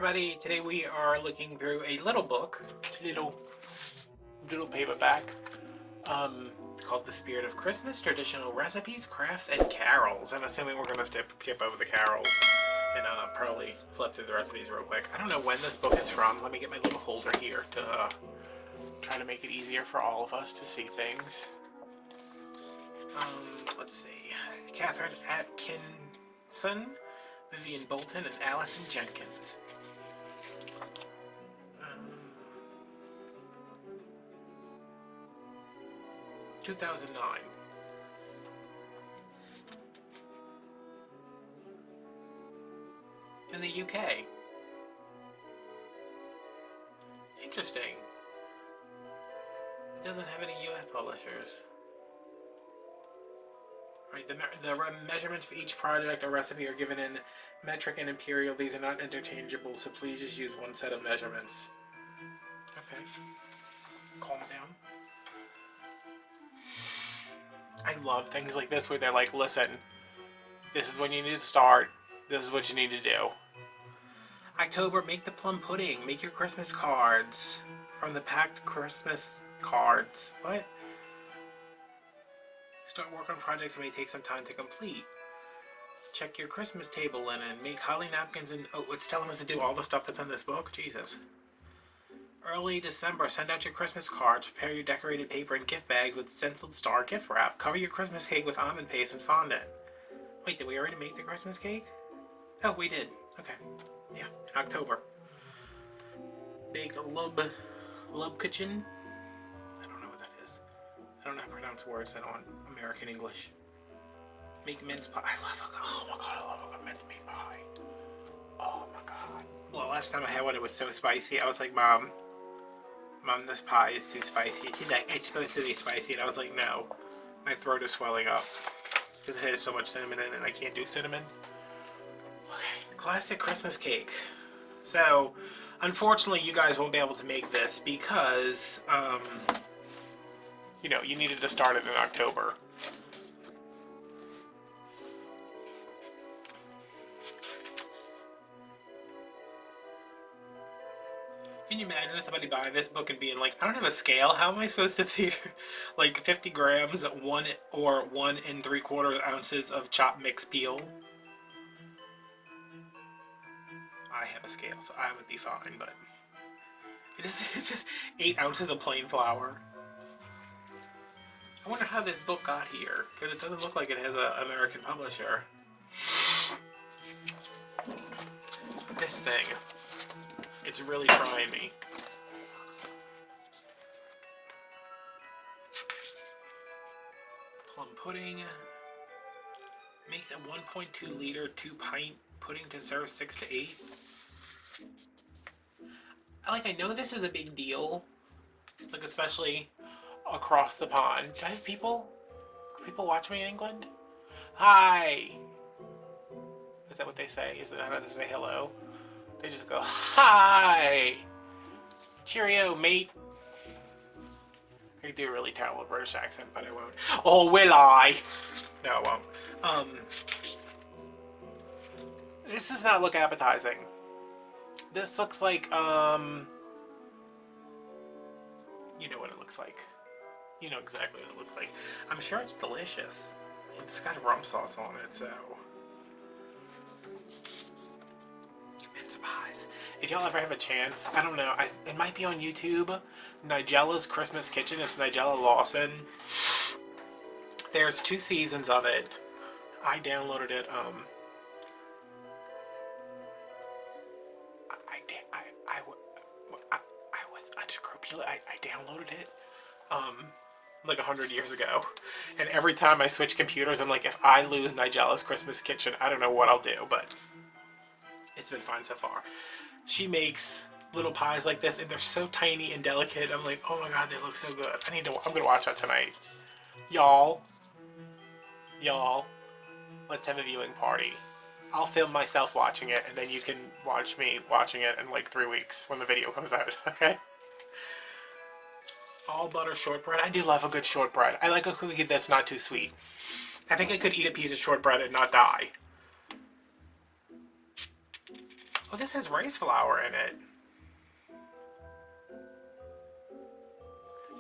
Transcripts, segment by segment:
everybody. Today we are looking through a little book, little paperback, called The Spirit of Christmas, Traditional Recipes, Crafts, and Carols. I'm assuming we're going to skip over the carols and probably flip through the recipes real quick. I don't know when this book is from. Let me get my little holder here to try to make it easier for all of us to see things. Let's see. Catherine Atkinson, Vivian Bolton, and Allison Jenkins. 2009. In the UK. Interesting. It doesn't have any US publishers. Right, the measurements for each project or recipe are given in metric and imperial. These are not interchangeable, so please just use one set of measurements. Okay. Calm down. I love things like this where they're like, listen, this is when you need to start. This is what you need to do. October, make the plum pudding. Make your Christmas cards. From the packed Christmas cards. What? Start work on projects that may take some time to complete. Check your Christmas table linen. Make holly napkins and... Oh, it's telling us to do all the stuff that's in this book? Jesus. Early December, send out your Christmas cards. Prepare your decorated paper and gift bags with stenciled star gift wrap. Cover your Christmas cake with almond paste and fondant. Wait, did we already make the Christmas cake? Oh, we did. Okay. Yeah, in October. Bake lub kitchen. I don't know what that is. I don't know how to pronounce words that aren't American English. Make mince pie. Oh my god, I love a good mince meat pie. Oh my god. Well, last time I had one, it was so spicy. I was like, Mom, this pie is too spicy. She's like, it's supposed to be spicy. And I was like, no. My throat is swelling up. Because it has so much cinnamon in it and I can't do cinnamon. Okay, classic Christmas cake. So, unfortunately, you guys won't be able to make this because, you know, you needed to start it in October. Can you imagine somebody buying this book and being like, I don't have a scale. How am I supposed to figure like 50 grams, 1 3/4 ounces of chopped mixed peel? I have a scale, so I would be fine, but it's just 8 ounces of plain flour. I wonder how this book got here, because it doesn't look like it has an American publisher. This thing. It's really trying me. Plum pudding. Makes a 1.2 liter 2-pint pudding to serve 6 to 8. I know this is a big deal. Like, especially across the pond. Do I have people? People watch me in England? Hi! Is that what they say? Is it how they say hello? They just go, hi! Cheerio, mate! I do a really terrible British accent, but I won't. Oh, will I? No, I won't. This does not look appetizing. This looks like, you know what it looks like. You know exactly what it looks like. I'm sure it's delicious. It's got rum sauce on it, so... Pies. If y'all ever have a chance, I don't know, it might be on YouTube. Nigella's Christmas Kitchen. It's Nigella Lawson. There's 2 seasons of it. I downloaded it. I was unscrupulous. I downloaded it. Like 100 years ago. And every time I switch computers, I'm like, if I lose Nigella's Christmas Kitchen, I don't know what I'll do, but it's been fine so far. She makes little pies like this, and they're so tiny and delicate. I'm like, oh my god, they look so good. I'm gonna watch that tonight. Y'all, let's have a viewing party. I'll film myself watching it, and then you can watch me watching it in like 3 weeks when the video comes out, okay? All butter shortbread. I do love a good shortbread. I like a cookie that's not too sweet. I think I could eat a piece of shortbread and not die. Oh, this has rice flour in it.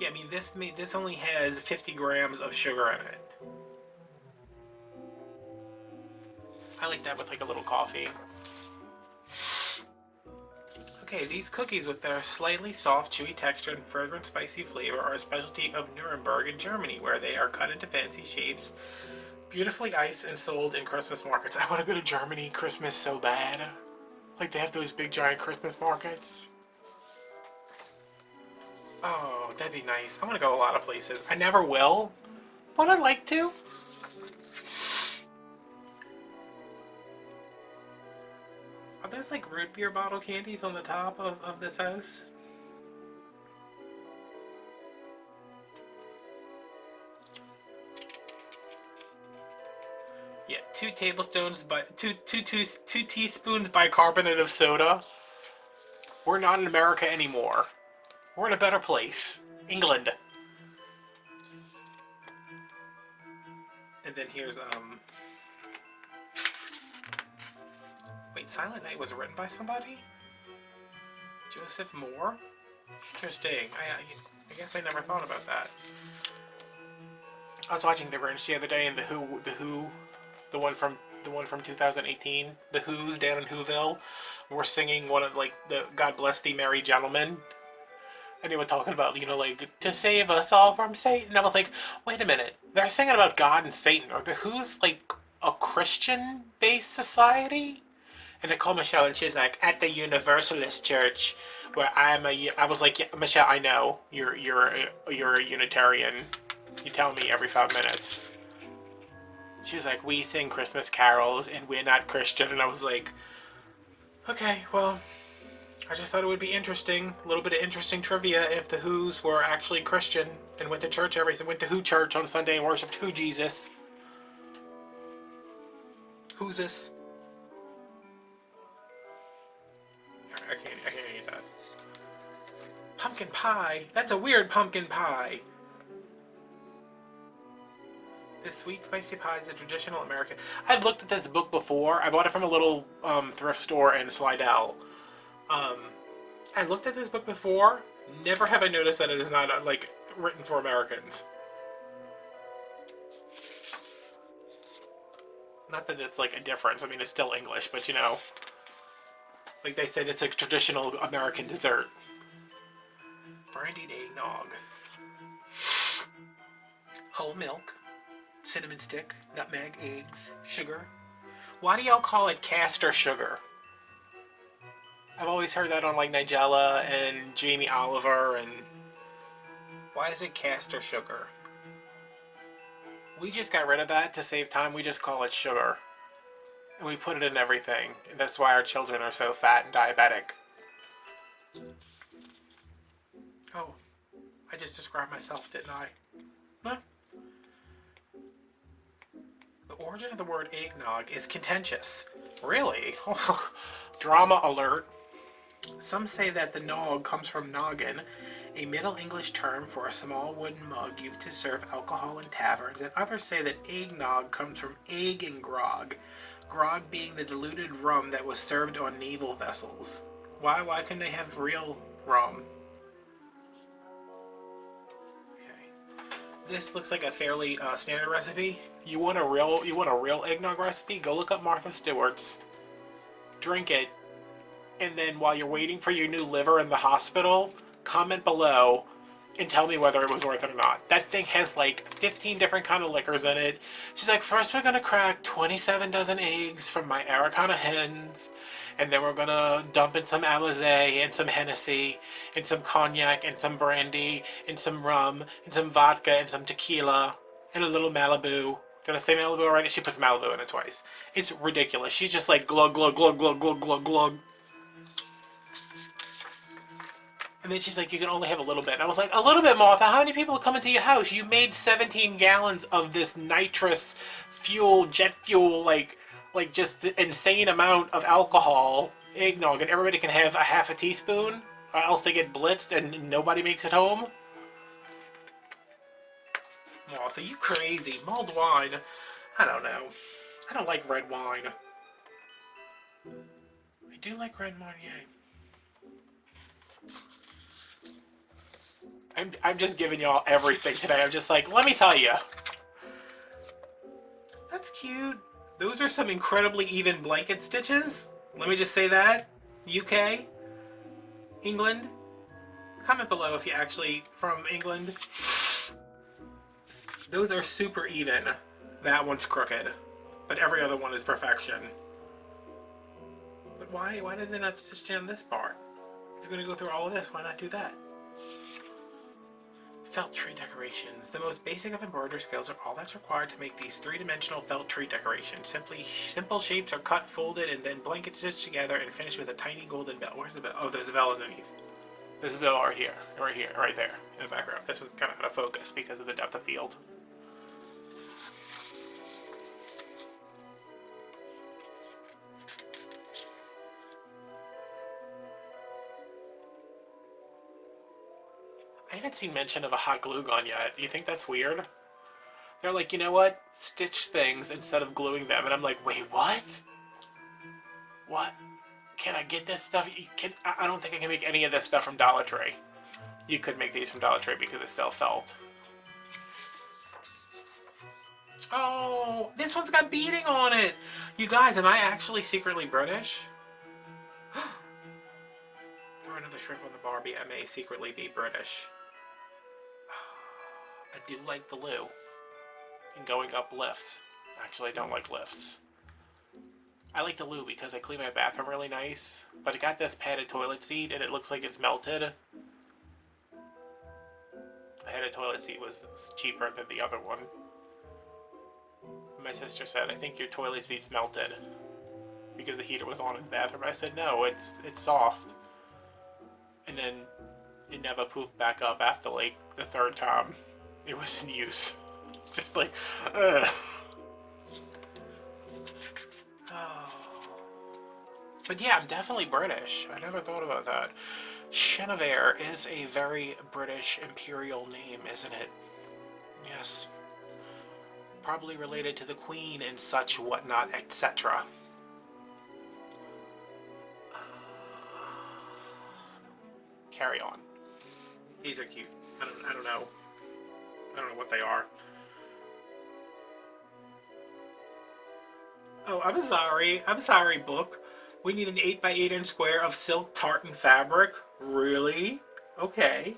Yeah, I mean, this only has 50 grams of sugar in it. I like that with like a little coffee. Okay, these cookies with their slightly soft, chewy texture and fragrant, spicy flavor are a specialty of Nuremberg in Germany, where they are cut into fancy shapes, beautifully iced and sold in Christmas markets. I want to go to Germany Christmas so bad. Like, they have those big giant Christmas markets. Oh, that'd be nice. I want to go a lot of places. I never will, but I'd like to. Are those like root beer bottle candies on the top of this house? Yeah, 2 teaspoons bicarbonate of soda. We're not in America anymore. We're in a better place. England. And then here's wait, Silent Night was written by somebody? Joseph Moore? Interesting. I guess I never thought about that. I was watching The Grinch the other day, and the Who, the one from 2018, the Who's down in Whoville, were singing one of like the "God Bless Thee, Merry Gentlemen," and they were talking about, you know, like, to save us all from Satan. I was like, wait a minute, they're singing about God and Satan. Are the Who's like a Christian-based society? And I called Michelle, and she's like, at the Universalist Church, where I was like, yeah, Michelle, I know you're a Unitarian. You tell me every 5 minutes. She's like, we sing Christmas carols, and we're not Christian. And I was like, okay, well, I just thought it would be interesting, a little bit of interesting trivia if the Who's were actually Christian and went to church went to Who Church on Sunday and worshipped Who Jesus. Who's this? I can't eat that. Pumpkin pie? That's a weird pumpkin pie. This sweet spicy pie is a traditional American. I've looked at this book before. I bought it from a little thrift store in Slidell. I looked at this book before. Never have I noticed that it is not like written for Americans. Not that it's like a difference. I mean, it's still English, but you know, like they said, it's a traditional American dessert. Brandied eggnog. Whole milk. Cinnamon stick. Nutmeg. Eggs. Sugar. Why do y'all call it castor sugar? I've always heard that on like Nigella and Jamie Oliver, and why is it castor sugar? We just got rid of that to save time. We just call it sugar. And we put it in everything. That's why our children are so fat and diabetic. Oh, I just described myself, didn't I? Huh? The origin of the word eggnog is contentious. Really? Drama alert. Some say that the nog comes from noggin, a Middle English term for a small wooden mug used to serve alcohol in taverns, and others say that eggnog comes from egg and grog, grog being the diluted rum that was served on naval vessels. Why couldn't they have real rum? Okay. This looks like a fairly standard recipe. You want a real eggnog recipe? Go look up Martha Stewart's, drink it, and then while you're waiting for your new liver in the hospital, comment below and tell me whether it was worth it or not. That thing has like 15 different kind of liquors in it. She's like, first we're gonna crack 27 dozen eggs from my Araucana hens, and then we're gonna dump in some Alizé and some Hennessy and some cognac and some brandy and some rum and some vodka and some tequila and a little Malibu. Did I say Malibu already? She puts Malibu in it twice. It's ridiculous. She's just like glug glug glug glug glug glug glug. And then she's like, you can only have a little bit. And I was like, a little bit, Martha? How many people come into your house? You made 17 gallons of this nitrous fuel, jet fuel, like just insane amount of alcohol, eggnog, and everybody can have a half a teaspoon, or else they get blitzed and nobody makes it home? Martha, you crazy. Mulled wine. I don't know. I don't like red wine. do like Grand Marnier. I'm just giving y'all everything today. I'm just like, let me tell you. That's cute. Those are some incredibly even blanket stitches. Let me just say that. UK, England. Comment below if you're actually from England. Those are super even. That one's crooked, but every other one is perfection. But why did they not stitch down this part? If you're going to go through all of this, why not do that? Felt tree decorations. The most basic of embroidery skills are all that's required to make these three-dimensional felt tree decorations. Simple shapes are cut, folded, and then blanket stitched together and finished with a tiny golden bell. Where's the bell? Oh, there's a bell underneath. There's a bell right here, right there in the background. This one's kind of out of focus because of the depth of field. I haven't seen mention of a hot glue gun yet. You think that's weird? They're like, you know what? Stitch things instead of gluing them. And I'm like, wait, what? What? Can I get this stuff? I don't think I can make any of this stuff from Dollar Tree. You could make these from Dollar Tree because it's self-felt. Oh, this one's got beading on it. You guys, am I actually secretly British? Throw another shrimp on the Barbie. I may secretly be British. I do like the loo. And going up lifts. Actually, I don't like lifts. I like the loo because I clean my bathroom really nice. But it got this padded toilet seat and it looks like it's melted. The padded toilet seat was cheaper than the other one. My sister said, I think your toilet seat's melted. Because the heater was on in the bathroom. I said, no, it's soft. And then it never poofed back up after like the third time it was in use. It's just like, ugh. Oh. But yeah, I'm definitely British. I never thought about that. Chenevier is a very British imperial name, isn't it? Yes. Probably related to the Queen and such whatnot, etc. Carry on. These are cute. I don't know. I don't know what they are. Oh, I'm sorry. I'm sorry, book. We need an 8x8 inch square of silk tartan fabric. Really? Okay.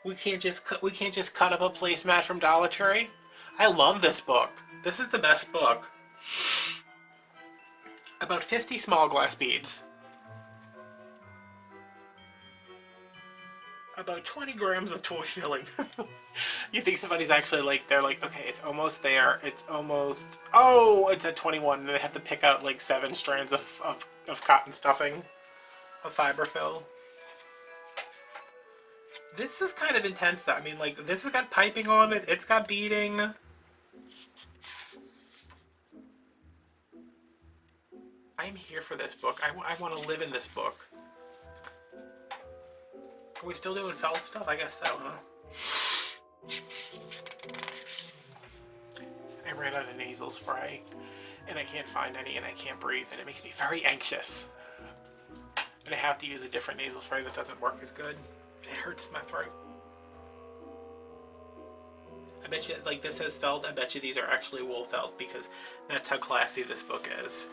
We can't just cut up a placemat from Dollar Tree. I love this book. This is the best book. About 50 small glass beads. About 20 grams of toy filling. You think somebody's actually like, they're like, okay, it's almost there. It's almost, oh, it's at 21. And they have to pick out like 7 strands of cotton stuffing, of fiber fill. This is kind of intense though. I mean, like, this has got piping on it. It's got beading. I'm here for this book. I want to live in this book. Are we still doing felt stuff? I guess so, huh? I ran out of nasal spray, and I can't find any, and I can't breathe, and it makes me very anxious. And I have to use a different nasal spray that doesn't work as good, and it hurts my throat. I bet you, like, this says felt, I bet you these are actually wool felt, because that's how classy this book is.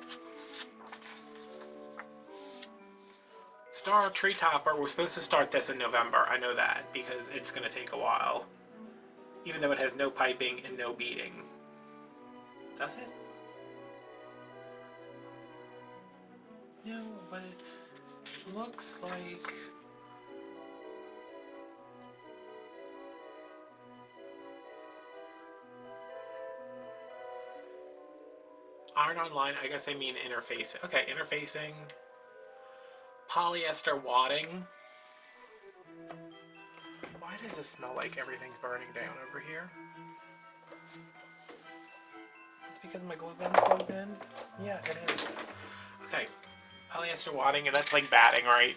Star Tree Topper, we're supposed to start this in November, I know that, because it's going to take a while. Even though it has no piping and no beading. Does it? No, but it looks like... Iron online, I guess I mean interfacing. Okay, interfacing. Polyester wadding. Why does this smell like everything's burning down over here? It's because my glue gun's plugged in? Yeah, it is. Okay, polyester wadding, and that's like batting, right?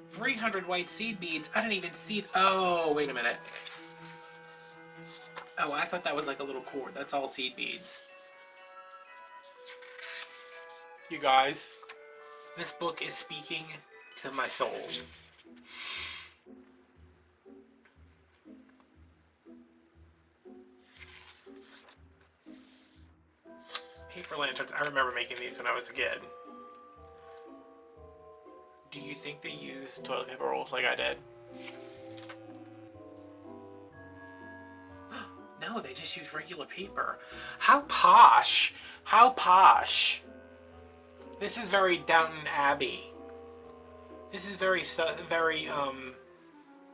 300 white seed beads. I didn't even see... Oh, wait a minute. Oh, I thought that was like a little cord. That's all seed beads. You guys, this book is speaking to my soul. Paper lanterns. I remember making these when I was a kid. Do you think they use toilet paper rolls like I did? No, they just use regular paper. How posh! How posh! This is very Downton Abbey. This is very,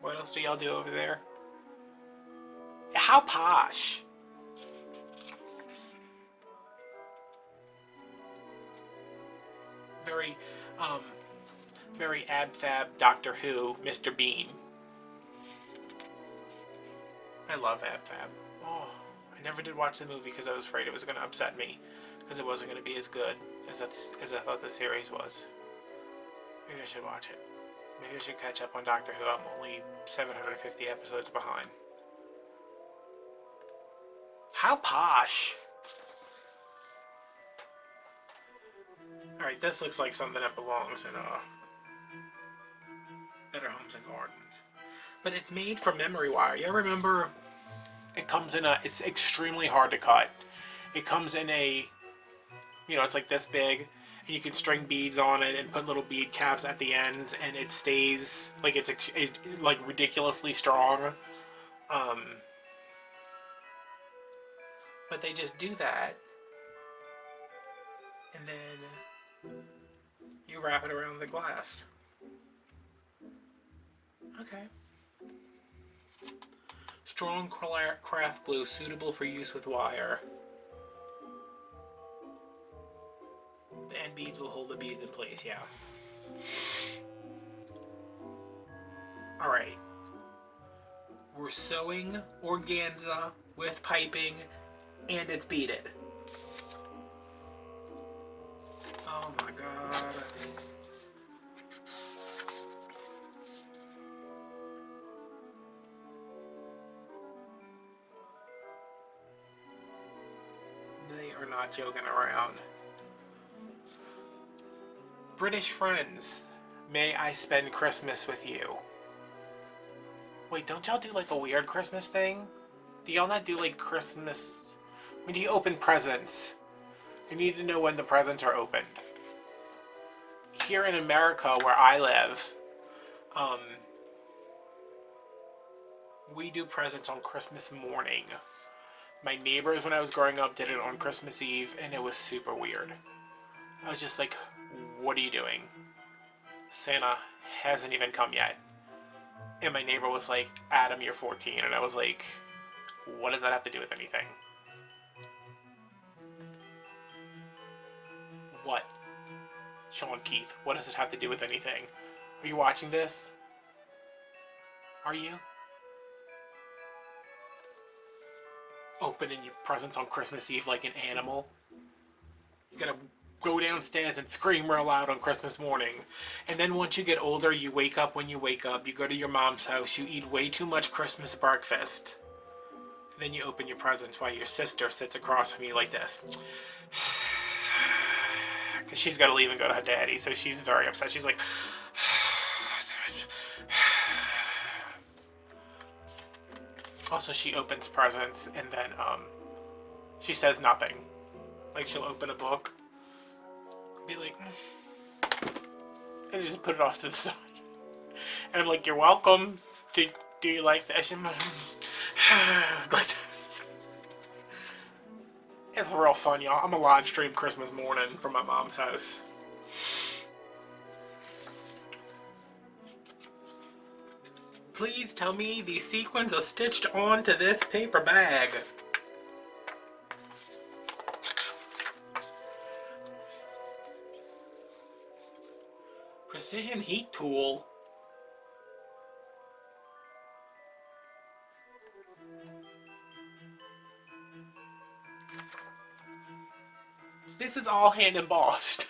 what else do y'all do over there? How posh! Very, very ab-fab Doctor Who, Mr. Bean. I love ab-fab. Oh, I never did watch the movie because I was afraid it was going to upset me. Because it wasn't going to be as good as I thought the series was. Maybe I should watch it. Maybe I should catch up on Doctor Who. I'm only 750 episodes behind. How posh! Alright, this looks like something that belongs in Better Homes and Gardens. But it's made from memory wire. You remember? It comes in it's extremely hard to cut. It comes in a, it's like this big. And you can string beads on it and put little bead caps at the ends, and it stays, like, it's like ridiculously strong. But they just do that. And then you wrap it around the glass. Okay. Strong craft glue suitable for use with wire. The end beads will hold the beads in place, yeah. Alright. We're sewing organza with piping, and it's beaded. Oh my god. They are not joking around. British friends, may I spend Christmas with you? Wait, don't y'all do like a weird Christmas thing? Do y'all not do like Christmas? When do you open presents? You need to know when the presents are opened. Here in America, where I live, we do presents on Christmas morning. My neighbors, when I was growing up, did it on Christmas Eve, and it was super weird. I was just like, what are you doing? Santa hasn't even come yet. And my neighbor was like, Adam, you're 14. And I was like, what does that have to do with anything? What? Sean Keith, what does it have to do with anything? Are you watching this? Are you? Opening your presents on Christmas Eve like an animal? You gotta go downstairs and scream real loud on Christmas morning. And then once you get older, you wake up when you wake up, you go to your mom's house, you eat way too much Christmas breakfast. And then you open your presents while your sister sits across from you like this. Because she's got to leave and go to her daddy, so she's very upset. She's like... Also, she opens presents, and then, she says nothing. Like, she'll open a book, be like... and just put it off to the side. And I'm like, you're welcome. Do you like that? It's real fun, y'all. I'm a live stream Christmas morning from my mom's house. Please tell me these sequins are stitched onto this paper bag. Precision heat tool. This is all hand embossed.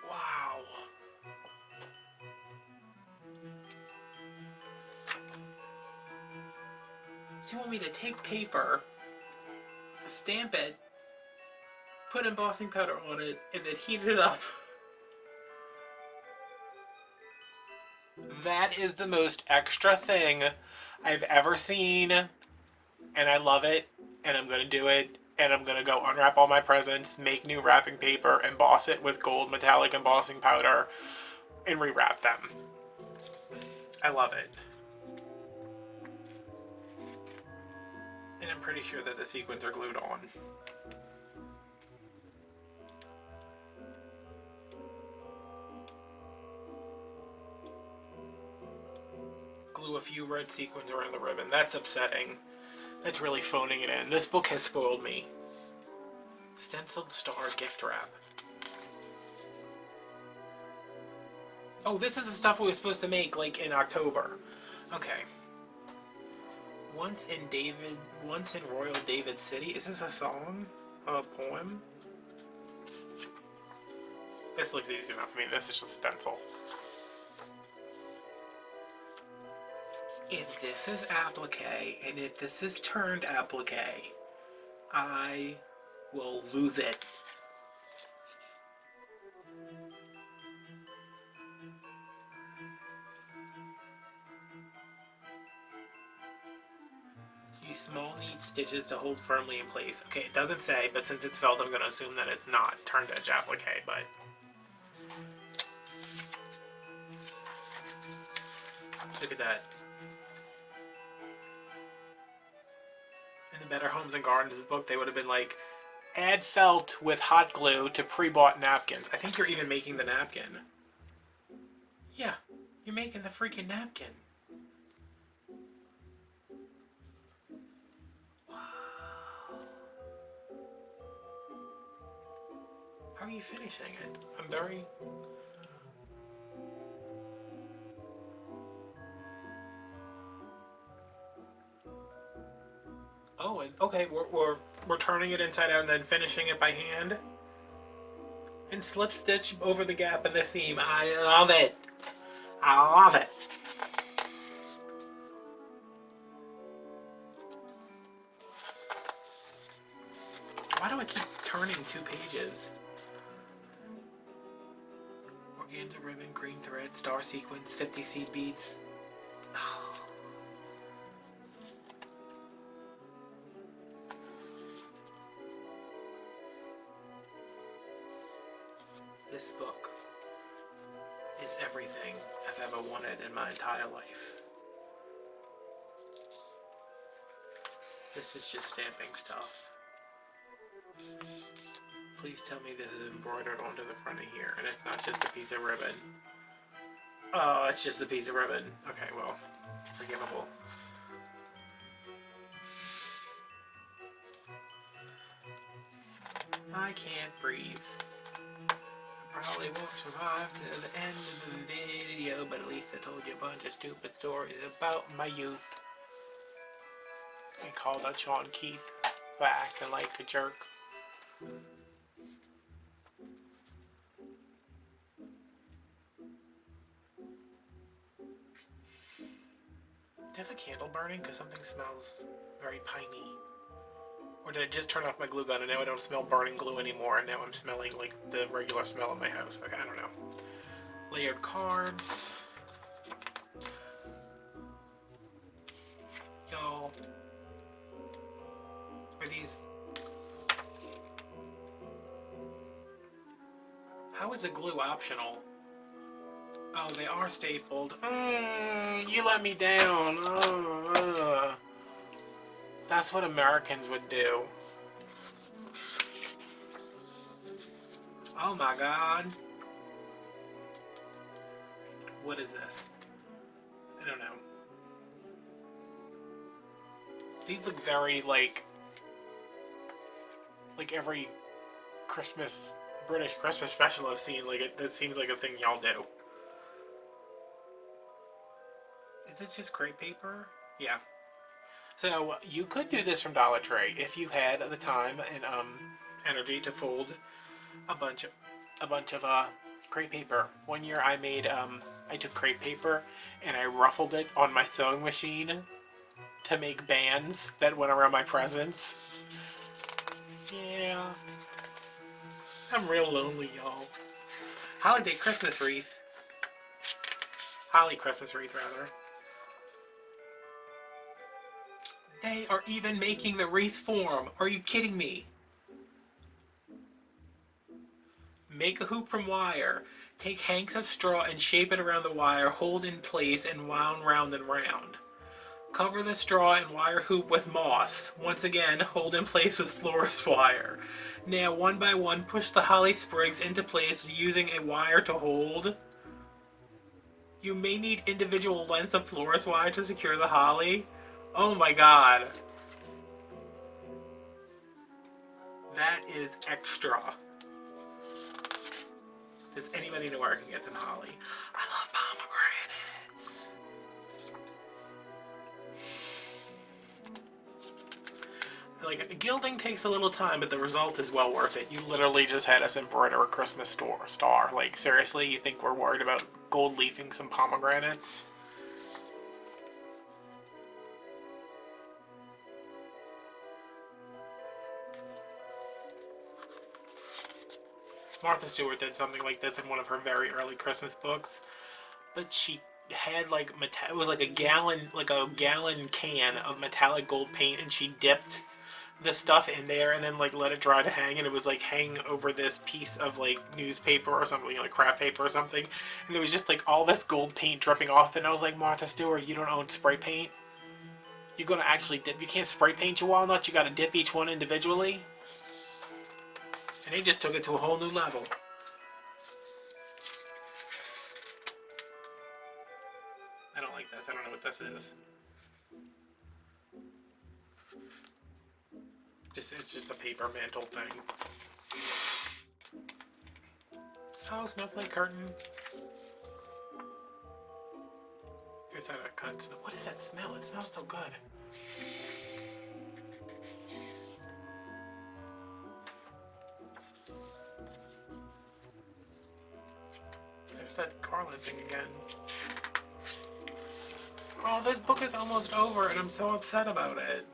Wow. So you want me to take paper stamp it, put embossing powder on it, and then heat it up. That is the most extra thing I've ever seen, and I love it, and I'm going to do it, and I'm going to go unwrap all my presents, make new wrapping paper, emboss it with gold metallic embossing powder, and rewrap them. I love it. And I'm pretty sure that the sequins are glued on. Glue a few red sequins around the ribbon. That's upsetting. That's really phoning it in. This book has spoiled me. Stenciled star gift wrap. Oh, this is the stuff we were supposed to make, like, in October. Okay. Once in Royal David City. Is this a song? A poem? This looks easy enough. I mean, this is just stencil. If this is applique, and if this is turned applique, I will lose it. Use small neat stitches to hold firmly in place. Okay, it doesn't say, but since it's felt, I'm going to assume that it's not turned edge applique, but... Look at that. In the Better Homes and Gardens book, they would have been like, add felt with hot glue to pre-bought napkins. I think you're even making the napkin. Yeah, you're making the freaking napkin. Wow. How are you finishing it? I'm very... Oh, and okay, we're turning it inside out and then finishing it by hand. And slip stitch over the gap in the seam. I love it. I love it. Why do I keep turning 2 pages? Organza ribbon, green thread, star sequins, 50 seed beads. Oh. This book is everything I've ever wanted in my entire life. This is just stamping stuff. Please tell me this is embroidered onto the front of here and it's not just a piece of ribbon. Oh, it's just a piece of ribbon. Okay, well, forgivable. I can't breathe. I probably won't survive to the end of the video, but at least I told you a bunch of stupid stories about my youth. I called out Sean Keith for acting like a jerk. Do I have a candle burning? Because something smells very piney. Or did I just turn off my glue gun and now I don't smell burning glue anymore and now I'm smelling like the regular smell in my house? Okay, I don't know. Layered cards. Y'all. Are these... How is a glue optional? Oh, they are stapled. You let me down. That's what Americans would do. Oh my god. What is this? I don't know. These look very like every British Christmas special I've seen. Like that seems like a thing y'all do. Is it just crepe paper? Yeah. So you could do this from Dollar Tree if you had the time and energy to fold a bunch of crepe paper. One year I made I took crepe paper and I ruffled it on my sewing machine to make bands that went around my presents. Yeah. I'm real lonely, y'all. Holiday Christmas wreath. Holly Christmas wreath, rather. They are even making the wreath form. Are you kidding me? Make a hoop from wire. Take hanks of straw and shape it around the wire, hold in place, and wound round and round. Cover the straw and wire hoop with moss. Once again, hold in place with florist wire. Now, one by one, push the holly sprigs into place using a wire to hold. You may need individual lengths of florist wire to secure the holly. Oh my god. That is extra. Does anybody know where I can get some holly? I love pomegranates. Like, gilding takes a little time, but the result is well worth it. You literally just had us embroider a Christmas star. Like, seriously, you think we're worried about gold leafing some pomegranates? Martha Stewart did something like this in one of her very early Christmas books, but she had like it was like a gallon can of metallic gold paint, and she dipped the stuff in there and then like let it dry to hang, and it was like hanging over this piece of like newspaper or something, like craft paper or something, and there was just like all this gold paint dripping off, and I was like, Martha Stewart, you don't own spray paint? You're gonna actually dip? You can't spray paint your walnuts, you gotta dip each one individually? And they just took it to a whole new level. I don't like this. I don't know what this is. It's just a paper mantle thing. Oh, snowflake curtain. Here's how to cut. What is that smell? It smells so good. There's that garland thing again. Oh, this book is almost over and I'm so upset about it.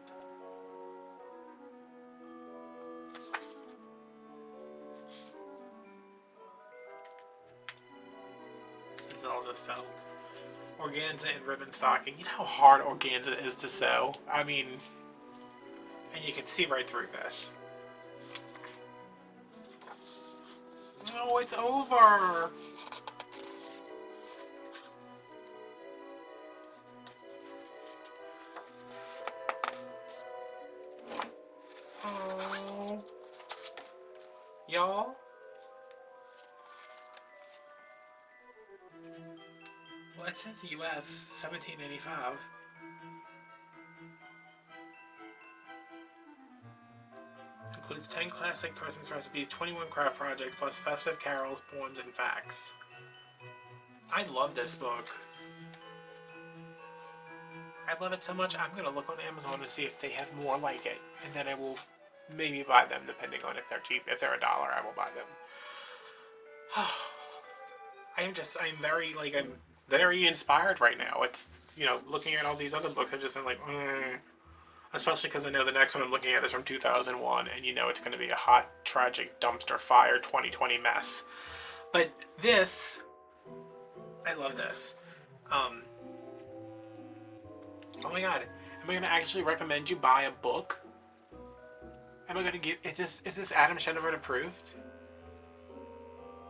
This is all just felt. Organza and ribbon stocking. You know how hard organza is to sew? I mean, and you can see right through this. Oh, it's over! Oh. Y'all? Well, it says US 1785. Includes 10 classic Christmas recipes, 21 craft projects, plus festive carols, poems, and facts. I love this book. I love it so much, I'm going to look on Amazon to see if they have more like it. And then I will maybe buy them, depending on if they're cheap. If they're $1, I will buy them. I'm very inspired right now. It's, looking at all these other books, I've just been like, Especially because I know the next one I'm looking at is from 2001, and it's going to be a hot, tragic dumpster fire 2020 mess. But this, I love this. Oh my god, am I going to actually recommend you buy a book? Am I going to give, is this Adam Shenevert approved?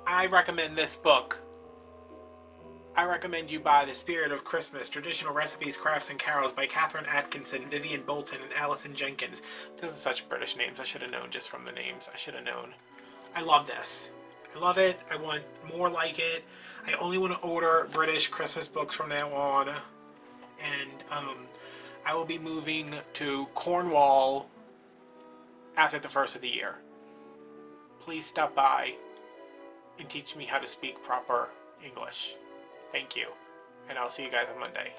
I recommend this book. I recommend you buy The Spirit of Christmas, Traditional Recipes, Crafts, and Carols by Catherine Atkinson, Vivian Bolton, and Alison Jenkins. Those are such British names. I should have known just from the names. I should have known. I love this. I love it. I want more like it. I only want to order British Christmas books from now on. And I will be moving to Cornwall after the first of the year. Please stop by and teach me how to speak proper English. Thank you, and I'll see you guys on Monday.